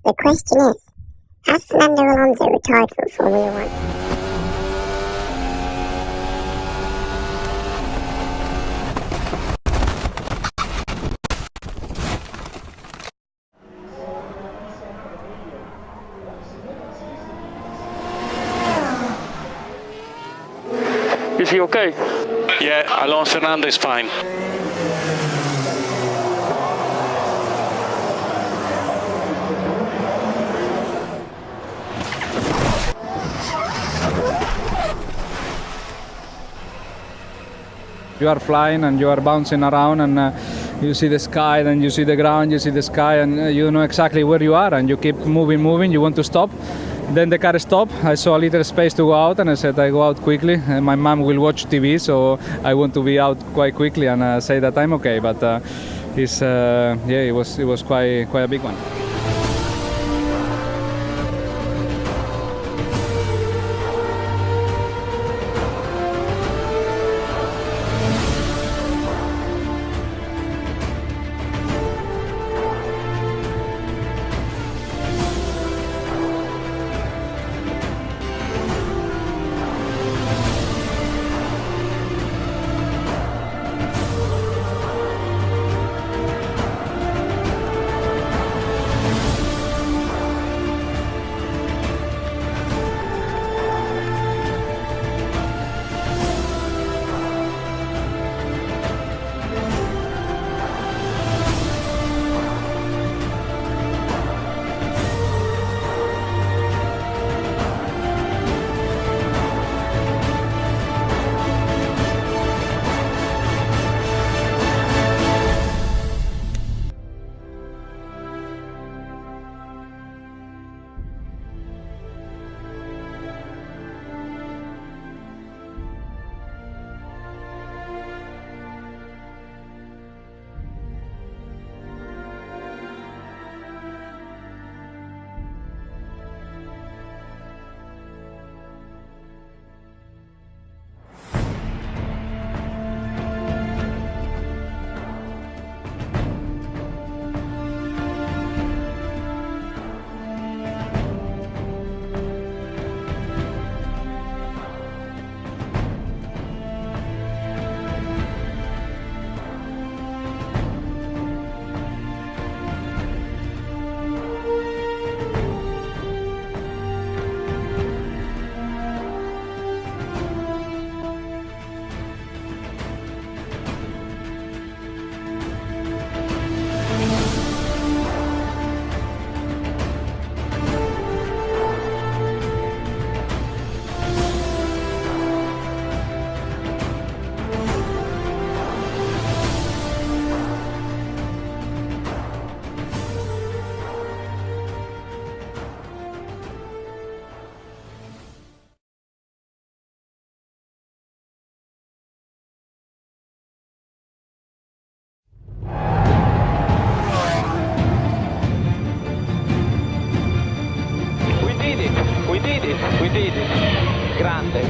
The question is, has Fernando Alonso retired from Formula One? Is he okay? Yeah, Alonso Fernando is fine. You are flying and you are bouncing around and you see the sky, then you see the ground, you see the sky, and you know exactly where you are and you keep moving, you want to stop. Then the car stopped. I saw a little space to go out and I said I go out quickly. My mom will watch TV, so I want to be out quite quickly and say that I'm okay. But it was quite a big one. We did it. Grande.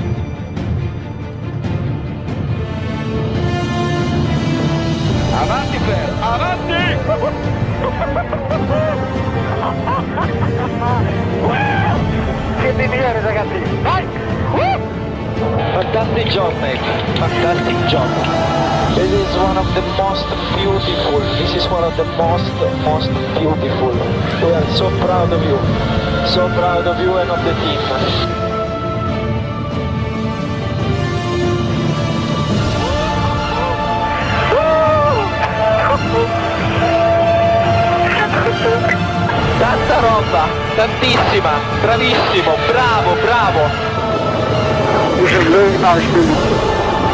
Avanti Fer, avanti! Siete i migliori ragazzi, vai! Fantastic job mate, fantastic job. This is one of the most beautiful, this is one of the most beautiful. We are so proud of you and of the team. Tanta roba, tantissima, bravissimo, bravo. This is very nice,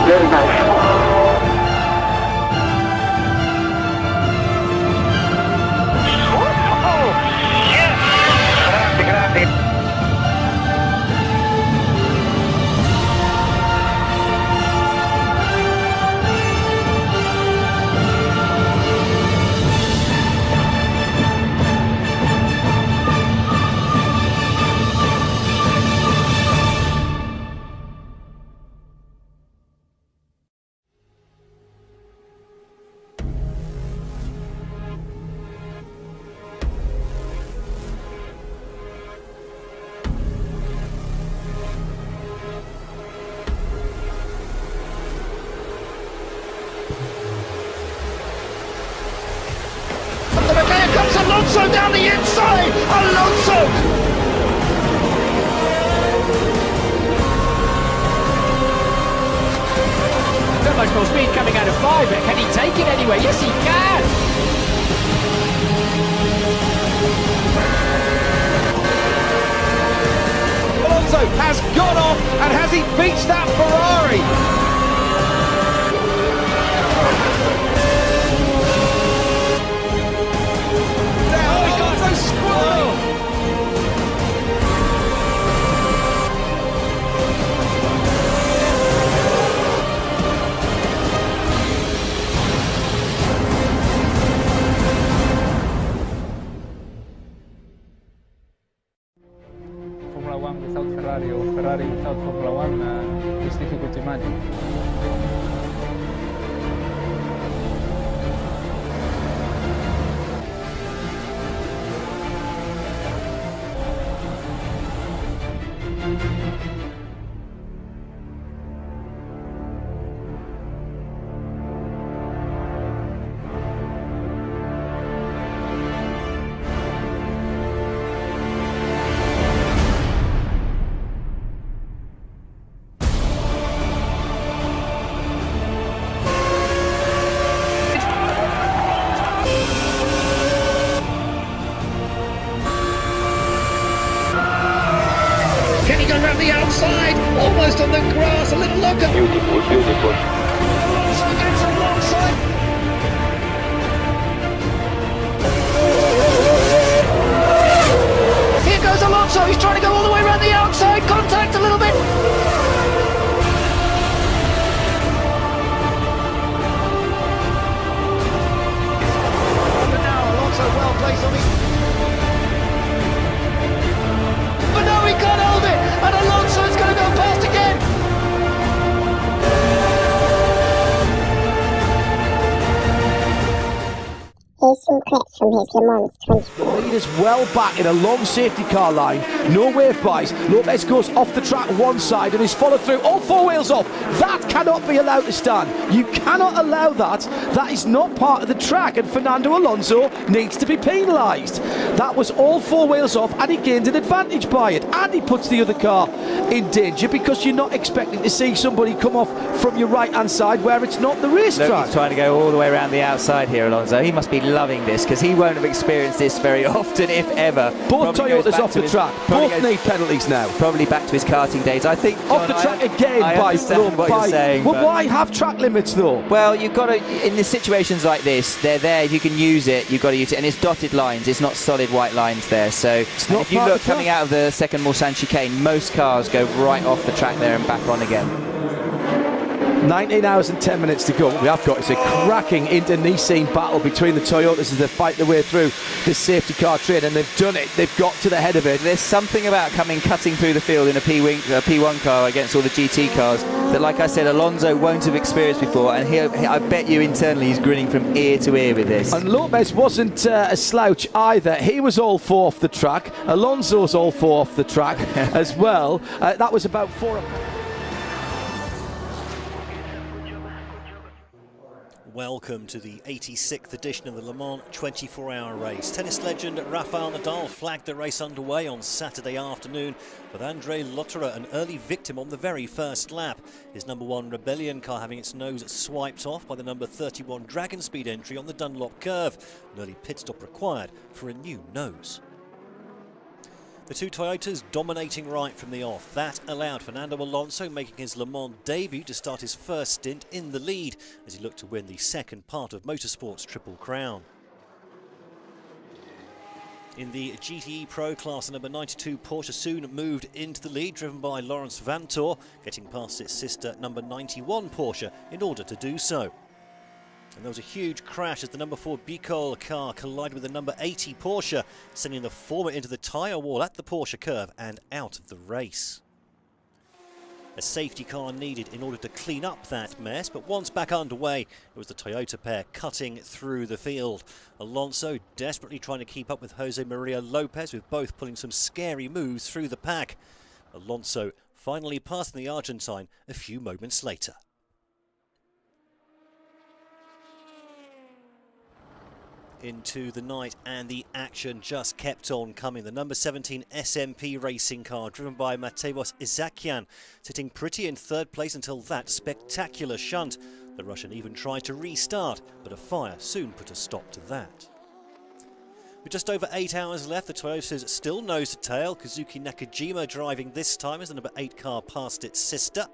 very nice. Alonso down the inside! Alonso! Not much more speed coming out of 5, but can he take it anyway? Yes, he can! Alonso has gone off, and has he beached that Ferrari? Now Alonso squirrel! Formula One without Ferrari or Ferrari without Formula One is difficult to imagine. Can he go around the outside? Almost on the grass, a little look at... Beautiful, beautiful. Alonso gets alongside. Here goes Alonso, he's trying to go all the way around the outside, contact a little bit. But now Alonso well placed on his... But no, he can't hold it, and Alonso is going to go past again. Here's some clips from his Le Mans 20. The leader's well back in a long safety car line, no wave buys. Lopez goes off the track one side and is followed through, all four wheels off. That cannot be allowed to stand. You cannot allow that. That is not part of the track, and Fernando Alonso needs to be penalised. That was all four wheels off, and he gained an advantage by it, and he puts the other car in danger because you're not expecting to see somebody come off from your right hand side where it's not the racetrack. He's trying to go all the way around the outside here, Alonso. He must be loving this because he won't have experienced this very often, if ever. Both Toyotas off the track. Both need penalties now. Probably back to his karting days. I think off the track again. I understand what you're saying. Well, why have track limits though? Well, you've got to, in the situations like this, they're there. If you can use it, you've got to use it. And it's dotted lines. It's not solid white lines there. So if you look coming out of the second Mulsanne chicane, most cars go right off the track there and back on again. 19 hours and 10 minutes to go. What we have got is a cracking internecine battle between the Toyotas as they fight their way through this safety car train, and they've done it. They've got to the head of it. There's something about cutting through the field in a P1 car against all the GT cars that, like I said, Alonso won't have experienced before, and I bet you internally he's grinning from ear to ear with this. And Lopez wasn't a slouch either. He was all four off the track. Alonso's all four off the track as well. That was about 4. Welcome to the 86th edition of the Le Mans 24-hour race. Tennis legend Rafael Nadal flagged the race underway on Saturday afternoon with Andre Lotterer an early victim on the very first lap. His number 1 Rebellion car having its nose swiped off by the number 31 Dragon Speed entry on the Dunlop curve. An early pit stop required for a new nose. The two Toyotas dominating right from the off. That allowed Fernando Alonso making his Le Mans debut to start his first stint in the lead as he looked to win the second part of motorsport's Triple Crown. In the GTE Pro class, the number 92 Porsche soon moved into the lead, driven by Laurens Vanthoor, getting past its sister number 91 Porsche in order to do so. And there was a huge crash as the number 4 Bicol car collided with the number 80 Porsche, sending the former into the tyre wall at the Porsche curve and out of the race. A safety car needed in order to clean up that mess, but once back underway, it was the Toyota pair cutting through the field. Alonso desperately trying to keep up with Jose Maria Lopez, with both pulling some scary moves through the pack. Alonso finally passing the Argentine a few moments later. into the night, and the action just kept on coming. The number 17 SMP racing car, driven by Matevos Isakian, sitting pretty in third place until that spectacular shunt. The Russian even tried to restart, but a fire soon put a stop to that. With just over 8 hours left, the Toyotas still nose to tail. Kazuki Nakajima driving this time as the number 8 car passed its sister.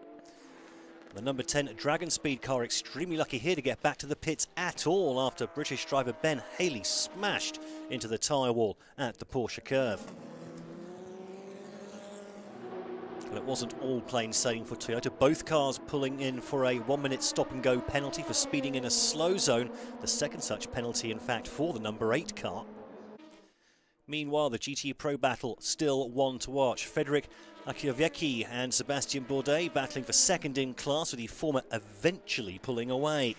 The number 10 Dragon Speed car extremely lucky here to get back to the pits at all after British driver Ben Haley smashed into the tyre wall at the Porsche curve. Well, it wasn't all plain sailing for Toyota. Both cars pulling in for a 1-minute stop-and-go penalty for speeding in a slow zone. The second such penalty, in fact, for the number 8 car. Meanwhile, the GT Pro battle still one to watch. Frederic Akiovecki and Sebastian Bourdais battling for second in class, with the former eventually pulling away.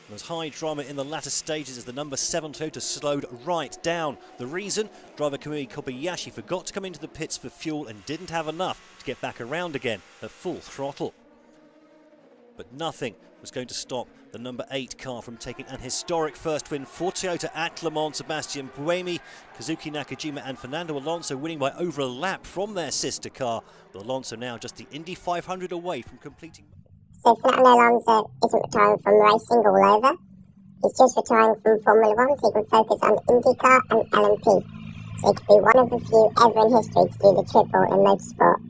There was high drama in the latter stages as the number 7 Toyota slowed right down. The reason? Driver Kamui Kobayashi forgot to come into the pits for fuel and didn't have enough to get back around again at full throttle. But nothing was going to stop the number 8 car from taking an historic first win for Toyota at Le Mans. Sebastian Buemi, Kazuki Nakajima and Fernando Alonso winning by over a lap from their sister car, with Alonso now just the Indy 500 away from completing. So Fernando Alonso isn't retiring from racing all over. He's just retiring from Formula 1 so he can focus on IndyCar and LMP. So he could be one of the few ever in history to do the triple in motorsport.